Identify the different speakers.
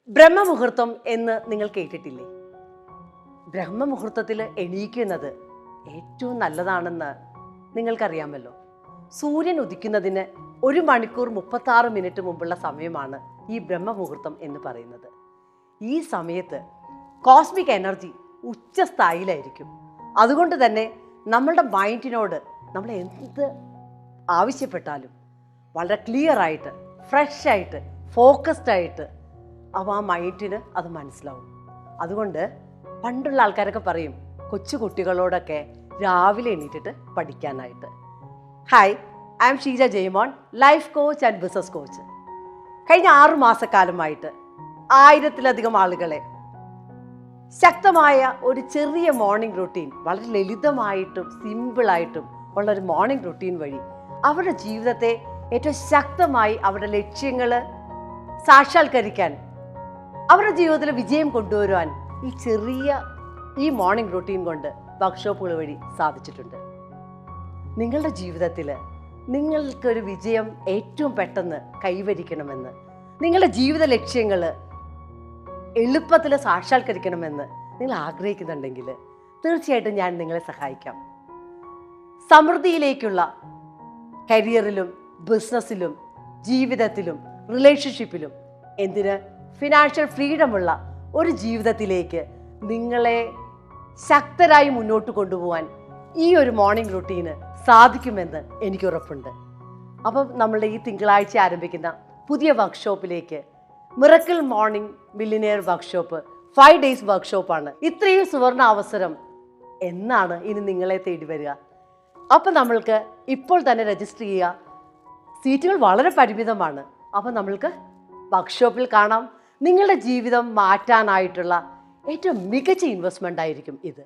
Speaker 1: ബ്രഹ്മമുഹൂർത്തം എന്ന് നിങ്ങൾ കേട്ടിട്ടില്ലേ? ബ്രഹ്മമുഹൂർത്തത്തിൽ എണീക്കുന്നത് ഏറ്റവും നല്ലതാണെന്ന് നിങ്ങൾക്കറിയാമല്ലോ. സൂര്യൻ ഉദിക്കുന്നതിന് 1 മണിക്കൂർ 36 മിനിറ്റ് മുമ്പുള്ള സമയമാണ് ഈ ബ്രഹ്മമുഹൂർത്തം എന്ന് പറയുന്നത്. ഈ സമയത്ത് കോസ്മിക് എനർജി ഉച്ചസ്ഥായിലായിരിക്കും. അതുകൊണ്ട് തന്നെ നമ്മളുടെ മൈൻഡിനോട് നമ്മൾ എന്ത് ആവശ്യപ്പെട്ടാലും വളരെ ക്ലിയർ ആയിട്ട്, ഫ്രഷ് ആയിട്ട്, ഫോക്കസ്ഡ് ആയിട്ട് ആ മൈൻഡിന് അത് മനസ്സിലാവും. അതുകൊണ്ട് പണ്ടുള്ള ആൾക്കാരൊക്കെ പറയും കൊച്ചു കുട്ടികളോടൊക്കെ രാവിലെ എണീറ്റിട്ട് പഠിക്കാനായിട്ട്. Hi, I am Sheeja Jaimon, life coach and business coach. കഴിഞ്ഞ 6 മാസക്കാലമായിട്ട് 1000-ലധികം ആളുകളെ ശക്തമായ ഒരു ചെറിയ മോർണിംഗ് റുട്ടീൻ, വളരെ ലളിതമായിട്ടും സിമ്പിളായിട്ടും ഉള്ളൊരു മോർണിംഗ് റുട്ടീൻ വഴി അവരുടെ ജീവിതത്തെ ഏറ്റവും ശക്തമായി അവരുടെ ലക്ഷ്യങ്ങൾ സാക്ഷാത്കരിക്കാൻ, അവരുടെ ജീവിതത്തിൽ വിജയം കൊണ്ടുവരുവാൻ ഈ മോർണിംഗ് റുട്ടീൻ കൊണ്ട് വർക്ക്ഷോപ്പുകൾ വഴി സാധിച്ചിട്ടുണ്ട്. നിങ്ങളുടെ ജീവിതത്തിൽ നിങ്ങൾക്കൊരു വിജയം ഏറ്റവും പെട്ടെന്ന് കൈവരിക്കണമെന്ന്, നിങ്ങളുടെ ജീവിത ലക്ഷ്യങ്ങൾ എളുപ്പത്തിൽ സാക്ഷാത്കരിക്കണമെന്ന് നിങ്ങൾ ആഗ്രഹിക്കുന്നുണ്ടെങ്കിൽ തീർച്ചയായിട്ടും ഞാൻ നിങ്ങളെ സഹായിക്കാം. സമൃദ്ധിയിലേക്കുള്ള കരിയറിലും ബിസിനസ്സിലും ജീവിതത്തിലും റിലേഷൻഷിപ്പിലും ഫിനാൻഷ്യൽ ഫ്രീഡമുള്ള ഒരു ജീവിതത്തിലേക്ക് നിങ്ങളെ ശക്തരായി മുന്നോട്ട് കൊണ്ടുപോകാൻ ഈ ഒരു മോർണിംഗ് റുട്ടീന് സാധിക്കുമെന്ന് എനിക്ക് ഉറപ്പുണ്ട്. അപ്പം നമ്മളുടെ ഈ തിങ്കളാഴ്ച ആരംഭിക്കുന്ന പുതിയ വർക്ക്ഷോപ്പിലേക്ക്, miracle morning millionaire workshop 5 days വർക്ക്ഷോപ്പാണ്. ഇത്രയും സുവർണ അവസരം എന്നാണ് ഇനി നിങ്ങളെ തേടി വരിക. അപ്പം നമ്മൾക്ക് ഇപ്പോൾ തന്നെ രജിസ്റ്റർ ചെയ്യുക. സീറ്റുകൾ വളരെ പരിമിതമാണ്. അപ്പം നമ്മൾക്ക് വർക്ക്ഷോപ്പിൽ കാണാം. നിങ്ങളുടെ ജീവിതം മാറ്റാനായിട്ടുള്ള ഏറ്റവും മികച്ച ഇൻവെസ്റ്റ്മെൻ്റ് ആയിരിക്കും ഇത്.